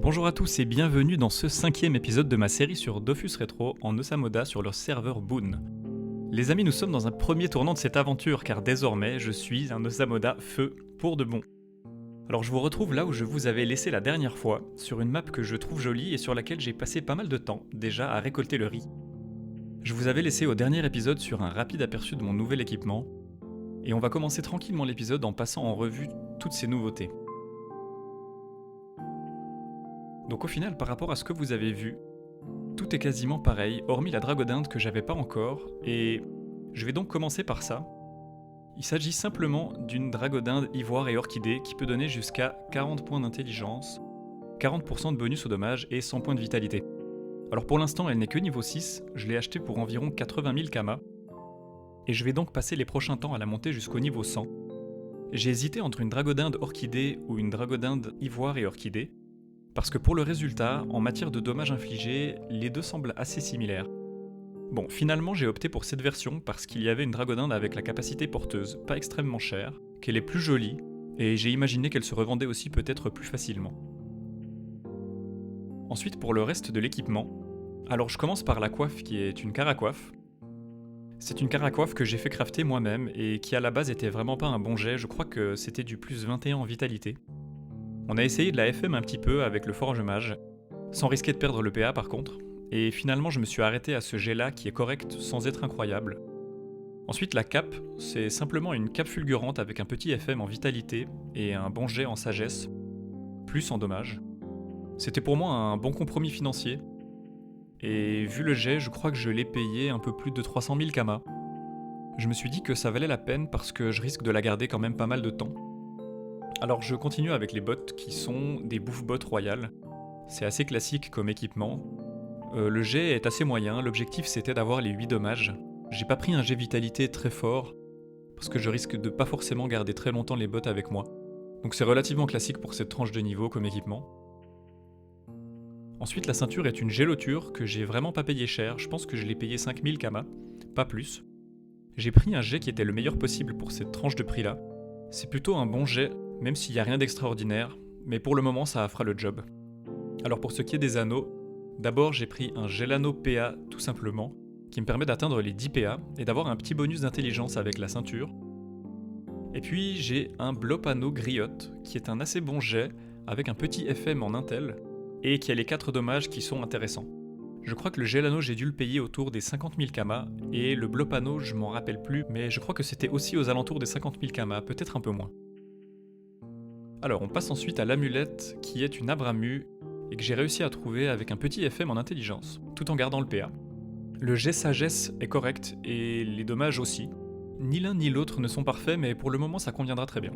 Bonjour à tous et bienvenue dans ce 5e épisode de ma série sur Dofus Retro en Osamoda sur leur serveur Boon. Les amis, nous sommes dans un premier tournant de cette aventure car désormais je suis un Osamoda feu pour de bon. Alors je vous retrouve là où je vous avais laissé la dernière fois, sur une map que je trouve jolie et sur laquelle j'ai passé pas mal de temps déjà à récolter le riz. Je vous avais laissé au dernier épisode sur un rapide aperçu de mon nouvel équipement, et on va commencer tranquillement l'épisode en passant en revue toutes ces nouveautés. Donc au final, par rapport à ce que vous avez vu, tout est quasiment pareil, hormis la dragodinde que j'avais pas encore, et je vais donc commencer par ça. Il s'agit simplement d'une dragodinde ivoire et orchidée qui peut donner jusqu'à 40 points d'intelligence, 40% de bonus au dommage et 100 points de vitalité. Alors pour l'instant, elle n'est que niveau 6, je l'ai achetée pour environ 80 000 kamas, et je vais donc passer les prochains temps à la monter jusqu'au niveau 100. J'ai hésité entre une dragodinde orchidée ou une dragodinde ivoire et orchidée, parce que pour le résultat, en matière de dommages infligés, les deux semblent assez similaires. Bon, finalement j'ai opté pour cette version parce qu'il y avait une dragodinde avec la capacité porteuse, pas extrêmement chère, qu'elle est plus jolie, et j'ai imaginé qu'elle se revendait aussi peut-être plus facilement. Ensuite pour le reste de l'équipement, alors je commence par la coiffe qui est une caracoiffe. C'est une caracoiffe que j'ai fait crafter moi-même et qui à la base était vraiment pas un bon jet, je crois que c'était du plus 21 en vitalité. On a essayé de la FM un petit peu avec le forge mage, sans risquer de perdre le PA par contre, et finalement je me suis arrêté à ce jet là qui est correct sans être incroyable. Ensuite la cape, c'est simplement une cape fulgurante avec un petit FM en vitalité et un bon jet en sagesse, plus en dommage. C'était pour moi un bon compromis financier, et vu le jet, je crois que je l'ai payé un peu plus de 300 000 kamas. Je me suis dit que ça valait la peine parce que je risque de la garder quand même pas mal de temps. Alors je continue avec les bottes qui sont des bouffes-bottes royales. C'est assez classique comme équipement. Le jet est assez moyen, l'objectif c'était d'avoir les 8 dommages. J'ai pas pris un jet vitalité très fort, parce que je risque de pas forcément garder très longtemps les bottes avec moi. Donc c'est relativement classique pour cette tranche de niveau comme équipement. Ensuite la ceinture est une géloture que j'ai vraiment pas payé cher, je pense que je l'ai payé 5000 kamas, pas plus. J'ai pris un jet qui était le meilleur possible pour cette tranche de prix là. C'est plutôt un bon jet, même s'il n'y a rien d'extraordinaire, mais pour le moment ça fera le job. Alors pour ce qui est des anneaux, d'abord j'ai pris un Gelano PA tout simplement, qui me permet d'atteindre les 10 PA et d'avoir un petit bonus d'intelligence avec la ceinture. Et puis j'ai un Blopano Griotte, qui est un assez bon jet, avec un petit FM en intel, et qui a les 4 dommages qui sont intéressants. Je crois que le Gelano j'ai dû le payer autour des 50 000 kamas, et le Blopano je m'en rappelle plus, mais je crois que c'était aussi aux alentours des 50 000 kamas, peut-être un peu moins. Alors on passe ensuite à l'amulette qui est une Abramu et que j'ai réussi à trouver avec un petit FM en intelligence, tout en gardant le PA. Le jet sagesse est correct et les dommages aussi. Ni l'un ni l'autre ne sont parfaits mais pour le moment ça conviendra très bien.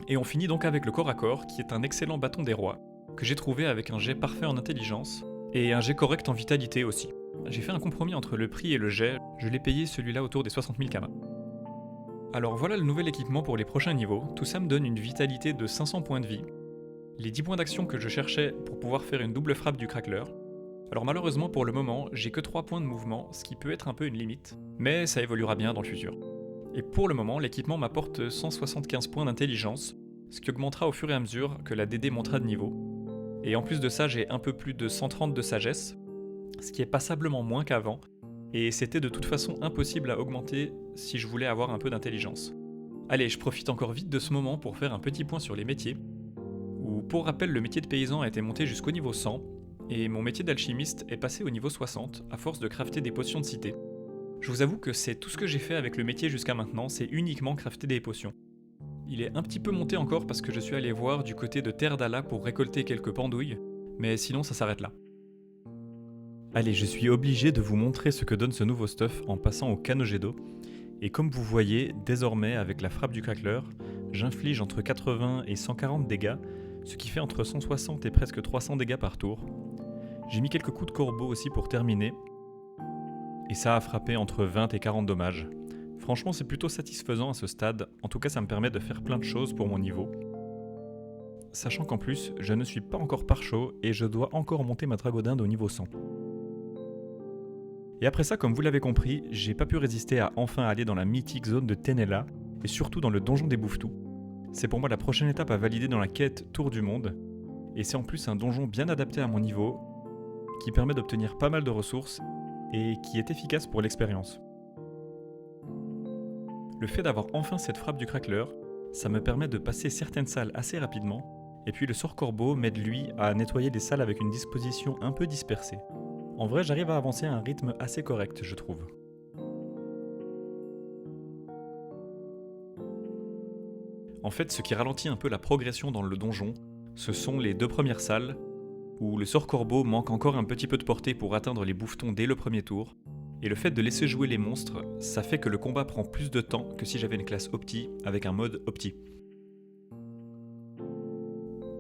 Et on finit donc avec le corps à corps qui est un excellent bâton des rois que j'ai trouvé avec un jet parfait en intelligence et un jet correct en vitalité aussi. J'ai fait un compromis entre le prix et le jet, je l'ai payé celui-là autour des 60 000 kamas. Alors voilà le nouvel équipement pour les prochains niveaux, tout ça me donne une vitalité de 500 points de vie, les 10 points d'action que je cherchais pour pouvoir faire une double frappe du crackler. Alors malheureusement pour le moment, j'ai que 3 points de mouvement, ce qui peut être un peu une limite, mais ça évoluera bien dans le futur. Et pour le moment, l'équipement m'apporte 175 points d'intelligence, ce qui augmentera au fur et à mesure que la DD montera de niveau. Et en plus de ça, j'ai un peu plus de 130 de sagesse, ce qui est passablement moins qu'avant, et c'était de toute façon impossible à augmenter si je voulais avoir un peu d'intelligence. Allez, je profite encore vite de ce moment pour faire un petit point sur les métiers, où pour rappel le métier de paysan a été monté jusqu'au niveau 100, et mon métier d'alchimiste est passé au niveau 60 à force de crafter des potions de cité. Je vous avoue que c'est tout ce que j'ai fait avec le métier jusqu'à maintenant, c'est uniquement crafter des potions. Il est un petit peu monté encore parce que je suis allé voir du côté de Terre d'Ala pour récolter quelques pendouilles, mais sinon ça s'arrête là. Allez, je suis obligé de vous montrer ce que donne ce nouveau stuff en passant au canot jet d'eau. Et comme vous voyez, désormais avec la frappe du crackler, j'inflige entre 80 et 140 dégâts, ce qui fait entre 160 et presque 300 dégâts par tour. J'ai mis quelques coups de corbeau aussi pour terminer, et ça a frappé entre 20 et 40 dommages. Franchement c'est plutôt satisfaisant à ce stade, en tout cas ça me permet de faire plein de choses pour mon niveau. Sachant qu'en plus, je ne suis pas encore pare-chaud et je dois encore monter ma dragodinde au niveau 100. Et après ça, comme vous l'avez compris, j'ai pas pu résister à enfin aller dans la mythique zone de Tenella, et surtout dans le donjon des Bouffetous. C'est pour moi la prochaine étape à valider dans la quête Tour du Monde, et c'est en plus un donjon bien adapté à mon niveau, qui permet d'obtenir pas mal de ressources, et qui est efficace pour l'expérience. Le fait d'avoir enfin cette frappe du craqueleur, ça me permet de passer certaines salles assez rapidement, et puis le sort corbeau m'aide lui à nettoyer des salles avec une disposition un peu dispersée. En vrai, j'arrive à avancer à un rythme assez correct, je trouve. En fait, ce qui ralentit un peu la progression dans le donjon, ce sont les 2 premières salles, où le sort corbeau manque encore un petit peu de portée pour atteindre les bouffetons dès le premier tour, et le fait de laisser jouer les monstres, ça fait que le combat prend plus de temps que si j'avais une classe Opti avec un mode Opti.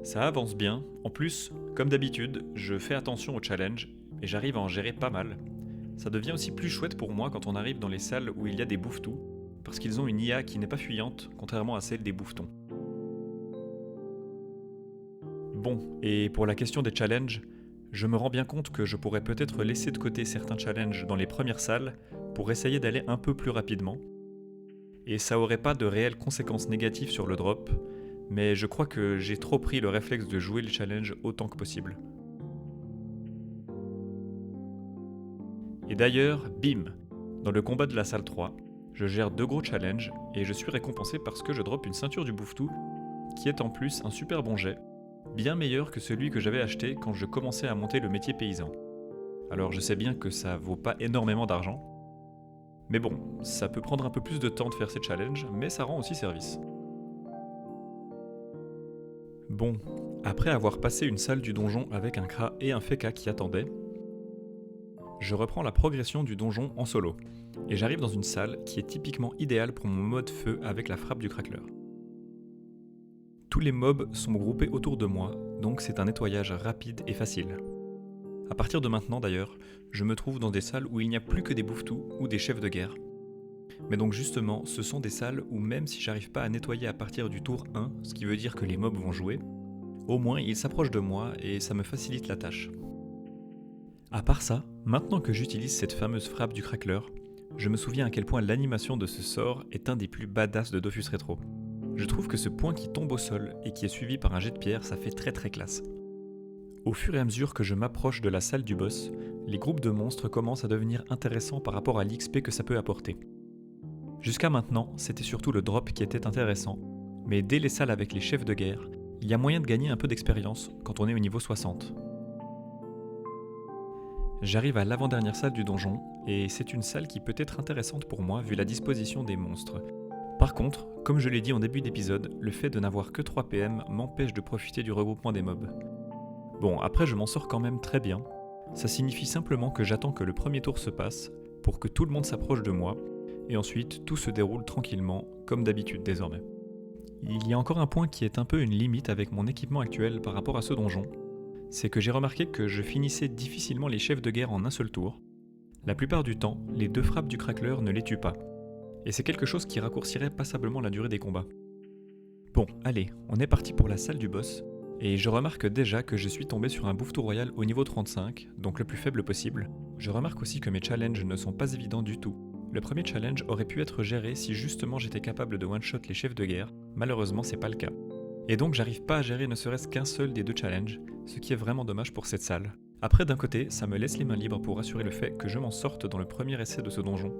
Ça avance bien, en plus, comme d'habitude, je fais attention aux challenges, et j'arrive à en gérer pas mal. Ça devient aussi plus chouette pour moi quand on arrive dans les salles où il y a des bouffetous, parce qu'ils ont une IA qui n'est pas fuyante, contrairement à celle des bouffetons. Bon, et pour la question des challenges, je me rends bien compte que je pourrais peut-être laisser de côté certains challenges dans les premières salles pour essayer d'aller un peu plus rapidement. Et ça aurait pas de réelles conséquences négatives sur le drop, mais je crois que j'ai trop pris le réflexe de jouer les challenges autant que possible. Et d'ailleurs, bim, dans le combat de la salle 3, je gère 2 gros challenges et je suis récompensé parce que je drop une ceinture du bouffetou, qui est en plus un super bon jet, bien meilleur que celui que j'avais acheté quand je commençais à monter le métier paysan. Alors je sais bien que ça vaut pas énormément d'argent, mais bon, ça peut prendre un peu plus de temps de faire ces challenges, mais ça rend aussi service. Bon, après avoir passé une salle du donjon avec un Kra et un Feka qui attendaient, je reprends la progression du donjon en solo, et j'arrive dans une salle qui est typiquement idéale pour mon mode feu avec la frappe du craqueleur. Tous les mobs sont groupés autour de moi, donc c'est un nettoyage rapide et facile. À partir de maintenant d'ailleurs, je me trouve dans des salles où il n'y a plus que des bouffetous ou des chefs de guerre. Mais donc justement, ce sont des salles où même si j'arrive pas à nettoyer à partir du tour 1, ce qui veut dire que les mobs vont jouer, au moins ils s'approchent de moi et ça me facilite la tâche. À part ça, maintenant que j'utilise cette fameuse frappe du craqueleur, je me souviens à quel point l'animation de ce sort est un des plus badass de Dofus Retro. Je trouve que ce point qui tombe au sol et qui est suivi par un jet de pierre, ça fait très très classe. Au fur et à mesure que je m'approche de la salle du boss, les groupes de monstres commencent à devenir intéressants par rapport à l'XP que ça peut apporter. Jusqu'à maintenant, c'était surtout le drop qui était intéressant, mais dès les salles avec les chefs de guerre, il y a moyen de gagner un peu d'expérience quand on est au niveau 60. J'arrive à l'avant-dernière salle du donjon, et c'est une salle qui peut être intéressante pour moi vu la disposition des monstres. Par contre, comme je l'ai dit en début d'épisode, le fait de n'avoir que 3 PM m'empêche de profiter du regroupement des mobs. Bon, après je m'en sors quand même très bien. Ça signifie simplement que j'attends que le premier tour se passe pour que tout le monde s'approche de moi, et ensuite tout se déroule tranquillement, comme d'habitude désormais. Il y a encore un point qui est un peu une limite avec mon équipement actuel par rapport à ce donjon, c'est que j'ai remarqué que je finissais difficilement les chefs de guerre en un seul tour. La plupart du temps, les 2 frappes du craqueleur ne les tuent pas, et c'est quelque chose qui raccourcirait passablement la durée des combats. Bon, allez, on est parti pour la salle du boss, et je remarque déjà que je suis tombé sur un bouffetou royal au niveau 35, donc le plus faible possible. Je remarque aussi que mes challenges ne sont pas évidents du tout. Le premier challenge aurait pu être géré si justement j'étais capable de one-shot les chefs de guerre, malheureusement c'est pas le cas. Et donc j'arrive pas à gérer ne serait-ce qu'un seul des 2 challenges, ce qui est vraiment dommage pour cette salle. Après d'un côté, ça me laisse les mains libres pour assurer le fait que je m'en sorte dans le premier essai de ce donjon.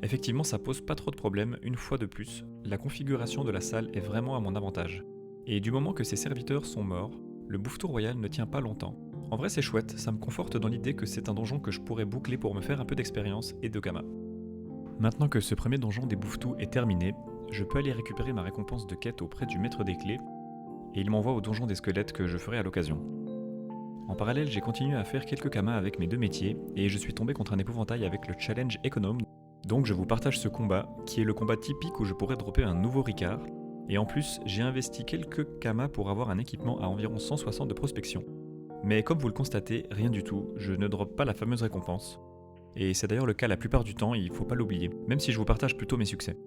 Effectivement ça pose pas trop de problèmes, une fois de plus, la configuration de la salle est vraiment à mon avantage. Et du moment que ses serviteurs sont morts, le bouffetou royal ne tient pas longtemps. En vrai c'est chouette, ça me conforte dans l'idée que c'est un donjon que je pourrais boucler pour me faire un peu d'expérience et de kama. Maintenant que ce premier donjon des bouffetous est terminé, je peux aller récupérer ma récompense de quête auprès du maître des clés, et il m'envoie au donjon des squelettes que je ferai à l'occasion. En parallèle, j'ai continué à faire quelques kamas avec mes 2 métiers, et je suis tombé contre un épouvantail avec le challenge économe, donc je vous partage ce combat, qui est le combat typique où je pourrais dropper un nouveau Ricard, et en plus, j'ai investi quelques kamas pour avoir un équipement à environ 160 de prospection. Mais comme vous le constatez, rien du tout, je ne drop pas la fameuse récompense. Et c'est d'ailleurs le cas la plupart du temps, il faut pas l'oublier, même si je vous partage plutôt mes succès.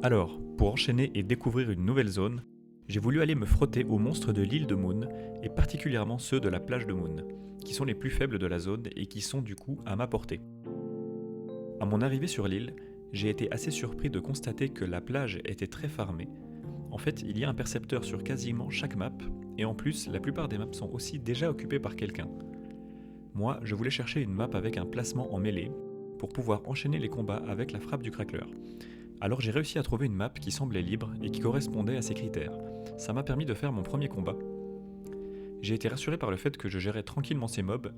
Alors, pour enchaîner et découvrir une nouvelle zone, j'ai voulu aller me frotter aux monstres de l'île de Moon, et particulièrement ceux de la plage de Moon, qui sont les plus faibles de la zone et qui sont du coup à ma portée. À mon arrivée sur l'île, j'ai été assez surpris de constater que la plage était très farmée, En fait, il y a un percepteur sur quasiment chaque map, et en plus, la plupart des maps sont aussi déjà occupées par quelqu'un. Moi, je voulais chercher une map avec un placement en mêlée, pour pouvoir enchaîner les combats avec la frappe du craqueleur. Alors j'ai réussi à trouver une map qui semblait libre et qui correspondait à ces critères. Ça m'a permis de faire mon premier combat. J'ai été rassuré par le fait que je gérais tranquillement ces mobs,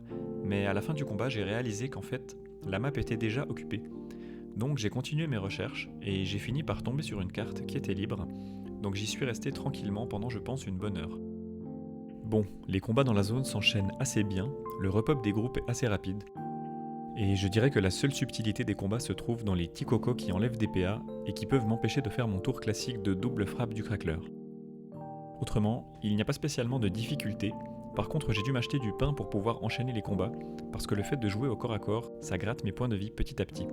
mais à la fin du combat, j'ai réalisé qu'en fait, la map était déjà occupée. Donc j'ai continué mes recherches et j'ai fini par tomber sur une carte qui était libre, donc j'y suis resté tranquillement pendant je pense une bonne heure. Bon, les combats dans la zone s'enchaînent assez bien, le repop des groupes est assez rapide, et je dirais que la seule subtilité des combats se trouve dans les petits cocos qui enlèvent des PA et qui peuvent m'empêcher de faire mon tour classique de double frappe du craqueleur. Autrement, il n'y a pas spécialement de difficulté, par contre j'ai dû m'acheter du pain pour pouvoir enchaîner les combats, parce que le fait de jouer au corps à corps, ça gratte mes points de vie petit à petit.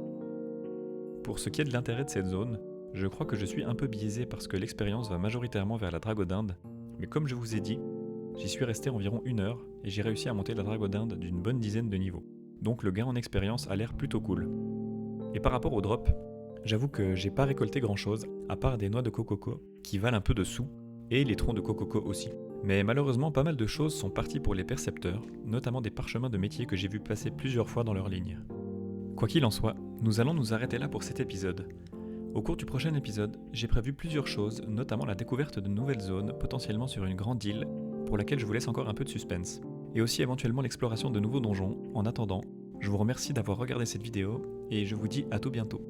Pour ce qui est de l'intérêt de cette zone, je crois que je suis un peu biaisé parce que l'expérience va majoritairement vers la dragodinde, mais comme je vous ai dit, j'y suis resté environ 1 heure et j'ai réussi à monter la dragodinde d'une bonne dizaine de niveaux. Donc le gain en expérience a l'air plutôt cool. Et par rapport au drop, j'avoue que j'ai pas récolté grand chose, à part des noix de cococo qui valent un peu de sous, et les troncs de cococo aussi. Mais malheureusement pas mal de choses sont parties pour les percepteurs, notamment des parchemins de métier que j'ai vu passer plusieurs fois dans leur ligne. Quoi qu'il en soit, nous allons nous arrêter là pour cet épisode. Au cours du prochain épisode, j'ai prévu plusieurs choses, notamment la découverte de nouvelles zones, potentiellement sur une grande île, pour laquelle je vous laisse encore un peu de suspense, et aussi éventuellement l'exploration de nouveaux donjons. En attendant, je vous remercie d'avoir regardé cette vidéo, et je vous dis à tout bientôt.